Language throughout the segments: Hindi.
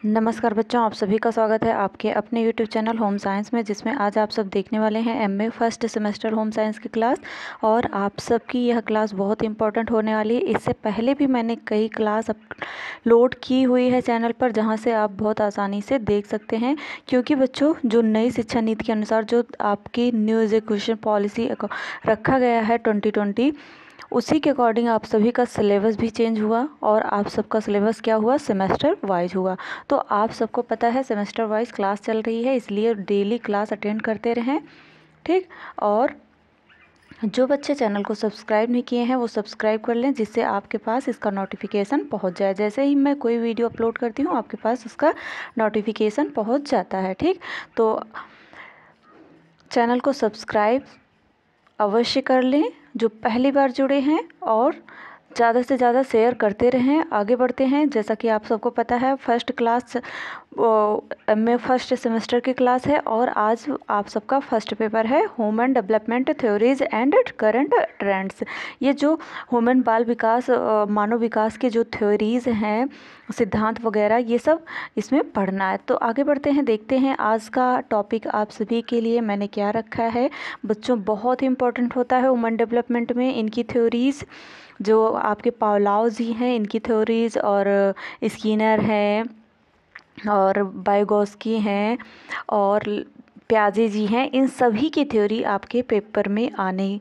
नमस्कार बच्चों, आप सभी का स्वागत है आपके अपने YouTube चैनल होम साइंस में, जिसमें आज आप सब देखने वाले हैं MA first semester home science की क्लास। और आप सबकी यह क्लास बहुत इंपॉर्टेंट होने वाली है। इससे पहले भी मैंने कई क्लास अपलोड की हुई है चैनल पर, जहां से आप बहुत आसानी से देख सकते हैं। क्योंकि बच्चों, जो नई शिक्षा नीति के अनुसार जो आपकी न्यू एजुकेशन पॉलिसी रखा गया है 2020, उसी के अकॉर्डिंग आप सभी का सिलेबस भी चेंज हुआ और आप सबका सिलेबस क्या हुआ, सेमेस्टर वाइज हुआ। तो आप सबको पता है सेमेस्टर वाइज क्लास चल रही है, इसलिए डेली क्लास अटेंड करते रहें, ठीक। और जो बच्चे चैनल को सब्सक्राइब नहीं किए हैं वो सब्सक्राइब कर लें, जिससे आपके पास इसका नोटिफिकेशन पहुंच जाए। जैसे ही मैं कोई वीडियो अपलोड करती हूँ आपके पास उसका नोटिफिकेशन पहुंच जाता है, ठीक। तो चैनल को सब्सक्राइब अवश्य कर लें जो पहली बार जुड़े हैं, और ज़्यादा से ज़्यादा शेयर करते रहें। आगे बढ़ते हैं। जैसा कि आप सबको पता है, first class MA first semester की क्लास है और आज आप सबका फर्स्ट पेपर है human development theories and current trends. ये जो ह्यूमन बाल विकास मानव विकास के जो थ्योरीज हैं, सिद्धांत वगैरह, ये सब इसमें पढ़ना है। तो आगे बढ़ते हैं, देखते हैं आज का टॉपिक आप सभी के लिए मैंने क्या रखा है। बच्चों, बहुत ही इंपॉर्टेंट होता है ह्यूमन डेवलपमेंट में इनकी थ्योरीज़। जो आपके पावलोव जी हैं, इनकी थ्योरीज़, और स्किनर हैं, और वाइगोत्स्की हैं, और प्याजे जी हैं, इन सभी की थ्योरी आपके पेपर में आने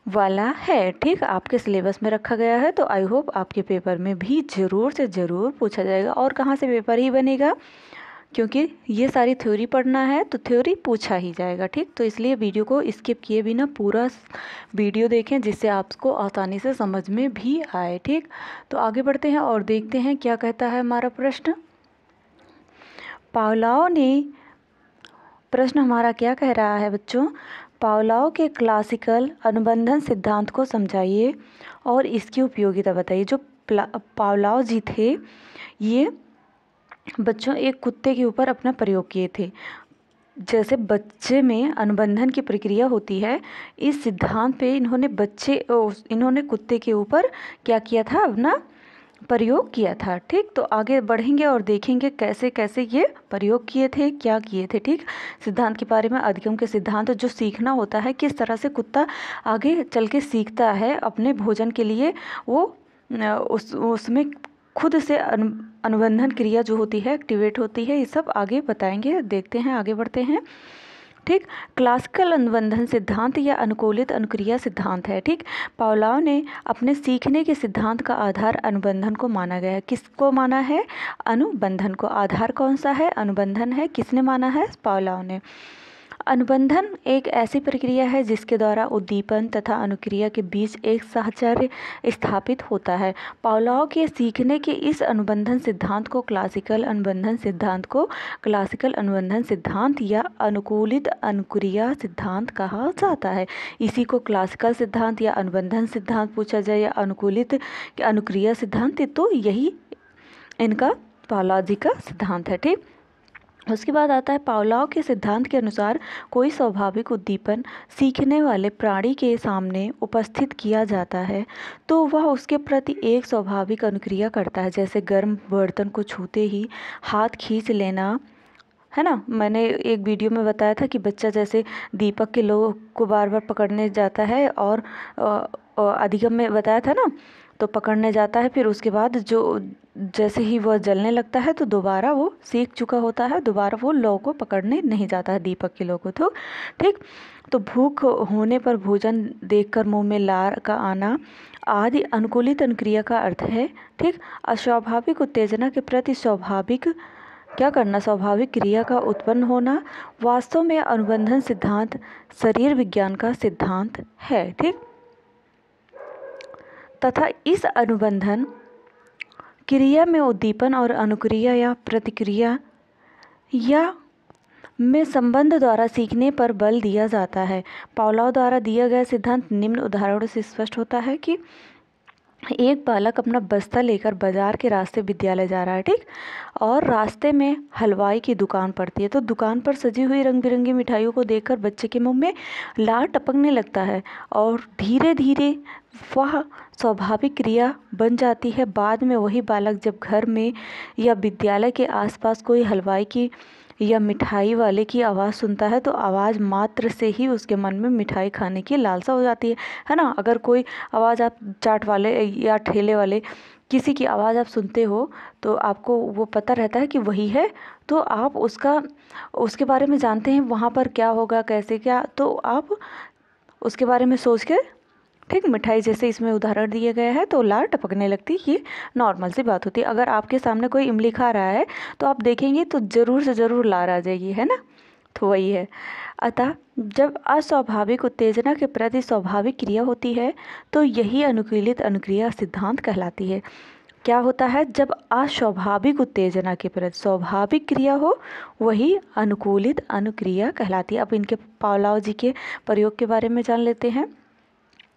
वाला है, ठीक। आपके सिलेबस में रखा गया है, तो आई होप आपके पेपर में भी ज़रूर से ज़रूर पूछा जाएगा। और कहाँ से पेपर ही बनेगा, क्योंकि ये सारी थ्योरी पढ़ना है तो थ्योरी पूछा ही जाएगा, ठीक। तो इसलिए वीडियो को स्किप किए बिना पूरा वीडियो देखें, जिससे आपको आसानी से समझ में भी आए, ठीक। तो आगे बढ़ते हैं और देखते हैं क्या कहता है हमारा प्रश्न। पावलोव ने, प्रश्न हमारा क्या कह रहा है बच्चों, पावलोव के क्लासिकल अनुबंधन सिद्धांत को समझाइए और इसकी उपयोगिता बताइए। जो पावलोव जी थे, ये बच्चों एक कुत्ते के ऊपर अपना प्रयोग किए थे। जैसे बच्चे में अनुबंधन की प्रक्रिया होती है, इस सिद्धांत पे इन्होंने कुत्ते के ऊपर क्या किया था, अपना प्रयोग किया था, ठीक। तो आगे बढ़ेंगे और देखेंगे कैसे कैसे ये प्रयोग किए थे, क्या किए थे, ठीक। सिद्धांत के बारे में, अधिगम के सिद्धांत, जो सीखना होता है, किस तरह से कुत्ता आगे चल के सीखता है अपने भोजन के लिए, वो उसमें खुद से अनुबंधन क्रिया जो होती है एक्टिवेट होती है। ये सब आगे बताएंगे, देखते हैं, आगे बढ़ते हैं, ठीक। क्लासिकल अनुबंधन सिद्धांत या अनुकूलित अनुक्रिया सिद्धांत है, ठीक। पावलोव ने अपने सीखने के सिद्धांत का आधार अनुबंधन को माना गया है। किसको माना है, अनुबंधन को। आधार कौन सा है, अनुबंधन है। किसने माना है, पावलोव ने। अनुबंधन एक ऐसी प्रक्रिया है जिसके द्वारा उद्दीपन तथा अनुक्रिया के बीच एक साहचर्य स्थापित होता है। पावलोव के सीखने के इस अनुबंधन सिद्धांत को क्लासिकल अनुबंधन सिद्धांत या अनुकूलित अनुक्रिया सिद्धांत कहा जाता है। इसी को क्लासिकल सिद्धांत या अनुबंधन सिद्धांत पूछा जाए या अनुकूलित अनुक्रिया सिद्धांत, तो यही इनका पावलोव जी का सिद्धांत है, ठीक। उसके बाद आता है, पावलोव के सिद्धांत के अनुसार कोई स्वाभाविक उद्दीपन सीखने वाले प्राणी के सामने उपस्थित किया जाता है तो वह उसके प्रति एक स्वाभाविक अनुक्रिया करता है। जैसे गर्म बर्तन को छूते ही हाथ खींच लेना, है ना। मैंने एक वीडियो में बताया था कि बच्चा जैसे दीपक के लोग को बार बार पकड़ने जाता है, और अधिगम में बताया था ना, तो पकड़ने जाता है, फिर उसके बाद जो जैसे ही वह जलने लगता है तो दोबारा वो सीख चुका होता है, दोबारा वो लौ को पकड़ने नहीं जाता है, दीपक के लौ को, तो ठीक। तो भूख होने पर भोजन देखकर मुंह में लार का आना आदि अनुकूलित अनुक्रिया का अर्थ है, ठीक। अस्वाभाविक उत्तेजना के प्रति स्वाभाविक क्रिया का उत्पन्न होना वास्तव में अनुबंधन सिद्धांत शरीर विज्ञान का सिद्धांत है, ठीक। तथा इस अनुबंधन क्रिया में उद्दीपन और अनुक्रिया या प्रतिक्रिया या में संबंध द्वारा सीखने पर बल दिया जाता है। पावलोव द्वारा दिया गया सिद्धांत निम्न उदाहरणों से स्पष्ट होता है कि एक बालक अपना बस्ता लेकर बाजार के रास्ते विद्यालय जा रहा है, ठीक। और रास्ते में हलवाई की दुकान पड़ती है, तो दुकान पर सजी हुई रंग बिरंगी मिठाइयों को देखकर बच्चे के मुंह में लार टपकने लगता है और धीरे धीरे वह स्वाभाविक क्रिया बन जाती है। बाद में वही बालक जब घर में या विद्यालय के आसपास कोई हलवाई की या मिठाई वाले की आवाज़ सुनता है तो आवाज़ मात्र से ही उसके मन में मिठाई खाने की लालसा हो जाती है ना। अगर कोई आवाज़ आप चाट वाले या ठेले वाले किसी की आवाज़ आप सुनते हो तो आपको वो पता रहता है कि वही है, तो आप उसके बारे में जानते हैं वहाँ पर क्या होगा कैसे क्या, तो आप उसके बारे में सोच के ठीक मिठाई, जैसे इसमें उदाहरण दिया गया है तो लार टपकने लगती, ये नॉर्मल सी बात होती है। अगर आपके सामने कोई इमली खा रहा है तो आप देखेंगे तो ज़रूर से ज़रूर लार आ जाएगी, है ना। तो वही है। अतः जब अस्वाभाविक उत्तेजना के प्रति स्वाभाविक क्रिया होती है तो यही अनुकूलित अनुक्रिया सिद्धांत कहलाती है। क्या होता है, जब अस्वाभाविक उत्तेजना के प्रति स्वाभाविक क्रिया हो वही अनुकूलित अनुक्रिया कहलाती है। अब इनके पावलोव जी के प्रयोग के बारे में जान लेते हैं।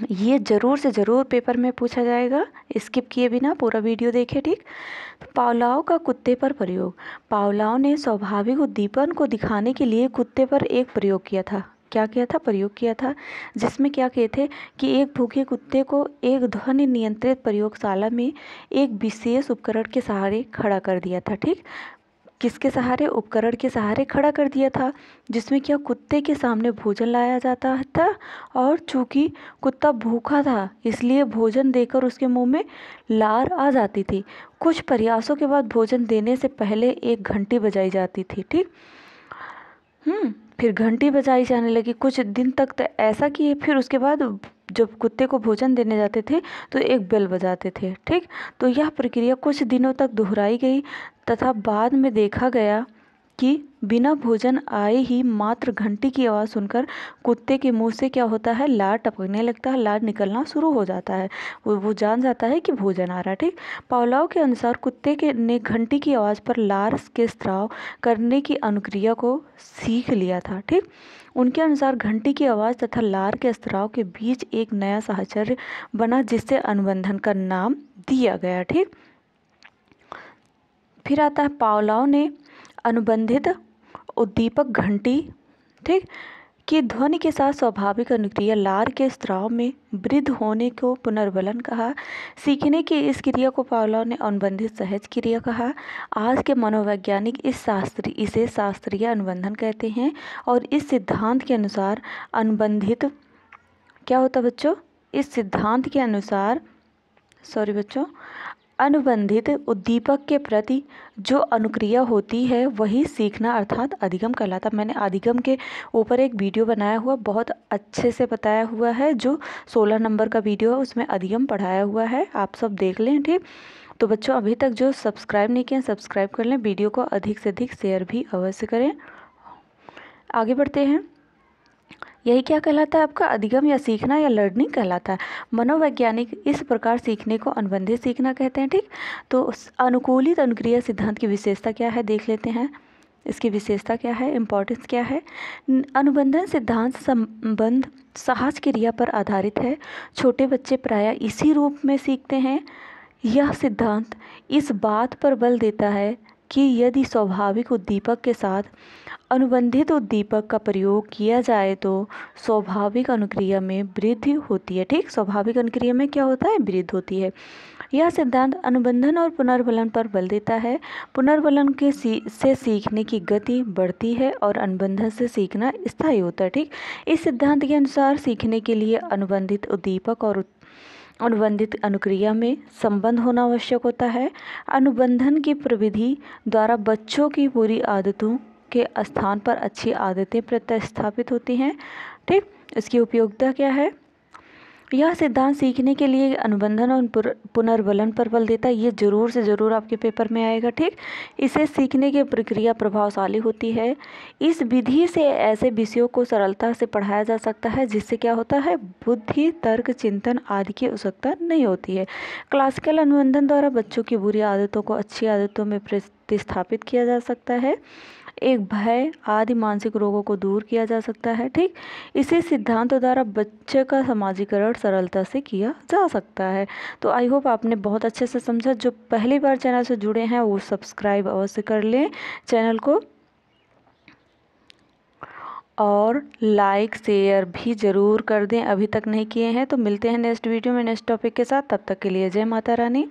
ये ज़रूर से ज़रूर पेपर में पूछा जाएगा, स्किप किए बिना पूरा वीडियो देखें, ठीक। पावलोव का कुत्ते पर प्रयोग। पावलोव ने स्वाभाविक उद्दीपन को दिखाने के लिए कुत्ते पर एक प्रयोग किया था। क्या किया था, प्रयोग किया था, जिसमें क्या किए थे कि एक भूखे कुत्ते को एक ध्वनि नियंत्रित प्रयोगशाला में एक विशेष उपकरण के सहारे खड़ा कर दिया था, ठीक। किसके सहारे, उपकरण के सहारे खड़ा कर दिया था, जिसमें क्या कुत्ते के सामने भोजन लाया जाता था और चूंकि कुत्ता भूखा था इसलिए भोजन देकर उसके मुंह में लार आ जाती थी। कुछ प्रयासों के बाद भोजन देने से पहले एक घंटी बजाई जाती थी, ठीक। फिर घंटी बजाई जाने लगी, कुछ दिन तक तो ऐसा किए, फिर उसके बाद जब कुत्ते को भोजन देने जाते थे तो एक बेल बजाते थे, ठीक। तो यह प्रक्रिया कुछ दिनों तक दोहराई गई तथा बाद में देखा गया कि बिना भोजन आए ही मात्र घंटी की आवाज़ सुनकर कुत्ते के मुंह से क्या होता है, लार टपकने लगता है, लार निकलना शुरू हो जाता है, वो जान जाता है कि भोजन आ रहा है, ठीक। पावलोव के अनुसार कुत्ते के ने घंटी की आवाज़ पर लार के स्राव करने की अनुक्रिया को सीख लिया था, ठीक। उनके अनुसार घंटी की आवाज़ तथा लार के स्राव के बीच एक नया साहचर्य बना जिससे अनुबंधन का नाम दिया गया, ठीक। फिर आता है पावलोव ने अनुबंधित उद्दीपक घंटी, ठीक, की ध्वनि के साथ स्वाभाविक अनुक्रिया लार के स्राव में वृद्ध होने को पुनर्बलन कहा। सीखने की इस क्रिया को पावलोव ने अनुबंधित सहज क्रिया कहा। आज के मनोवैज्ञानिक इसे शास्त्रीय अनुबंधन कहते हैं और इस सिद्धांत के अनुसार अनुबंधित क्या होता बच्चों, इस सिद्धांत के अनुसार अनुबंधित उद्दीपक के प्रति जो अनुक्रिया होती है वही सीखना अर्थात अधिगम कहलाता। मैंने अधिगम के ऊपर एक वीडियो बनाया हुआ, बहुत अच्छे से बताया हुआ है, जो 16 नंबर का वीडियो है उसमें अधिगम पढ़ाया हुआ है, आप सब देख लें, ठीक। तो बच्चों अभी तक जो सब्सक्राइब नहीं किए सब्सक्राइब कर लें, वीडियो को अधिक से अधिक शेयर भी अवश्य करें। आगे बढ़ते हैं। यही क्या कहलाता है आपका, अधिगम या सीखना या लर्निंग कहलाता है। मनोवैज्ञानिक इस प्रकार सीखने को अनुबंधित सीखना कहते हैं, ठीक। तो अनुकूलित अनुक्रिया सिद्धांत की विशेषता क्या है देख लेते हैं। इसकी विशेषता क्या है, इम्पोर्टेंस क्या है। अनुबंधन सिद्धांत संबंध सहज क्रिया पर आधारित है। छोटे बच्चे प्रायः इसी रूप में सीखते हैं। यह सिद्धांत इस बात पर बल देता है कि यदि स्वाभाविक उद्दीपक के साथ अनुबंधित उद्दीपक का प्रयोग किया जाए तो स्वाभाविक अनुक्रिया में वृद्धि होती है, ठीक। स्वाभाविक अनुक्रिया में क्या होता है, वृद्धि होती है। यह सिद्धांत अनुबंधन और पुनर्बलन पर बल देता है। पुनर्बलन से सीखने की गति बढ़ती है और अनुबंधन से सीखना स्थायी होता है, ठीक। इस सिद्धांत के अनुसार सीखने के लिए अनुबंधित उद्दीपक और अनुबंधित अनुक्रिया में संबंध होना आवश्यक होता है। अनुबंधन की प्रविधि द्वारा बच्चों की बुरी आदतों के स्थान पर अच्छी आदतें प्रतिस्थापित होती हैं, ठीक। इसकी उपयोगिता क्या है, यह सिद्धांत सीखने के लिए अनुबंधन और पुनर्बलन पर बल देता है। ये जरूर से ज़रूर आपके पेपर में आएगा, ठीक। इसे सीखने की प्रक्रिया प्रभावशाली होती है। इस विधि से ऐसे विषयों को सरलता से पढ़ाया जा सकता है जिससे क्या होता है, बुद्धि तर्क चिंतन आदि की आवश्यकता नहीं होती है। क्लासिकल अनुबंधन द्वारा बच्चों की बुरी आदतों को अच्छी आदतों में प्रतिस्थापित किया जा सकता है। एक भय आदि मानसिक रोगों को दूर किया जा सकता है, ठीक। इसी सिद्धांतों द्वारा बच्चे का समाजीकरण सरलता से किया जा सकता है। तो आई होप आपने बहुत अच्छे से समझा। जो पहली बार चैनल से जुड़े हैं वो सब्सक्राइब अवश्य कर लें चैनल को। और लाइक शेयर भी ज़रूर कर दें, अभी तक नहीं किए हैं तो। मिलते हैं नेक्स्ट वीडियो में नेक्स्ट टॉपिक के साथ, तब तक के लिए जय माता रानी।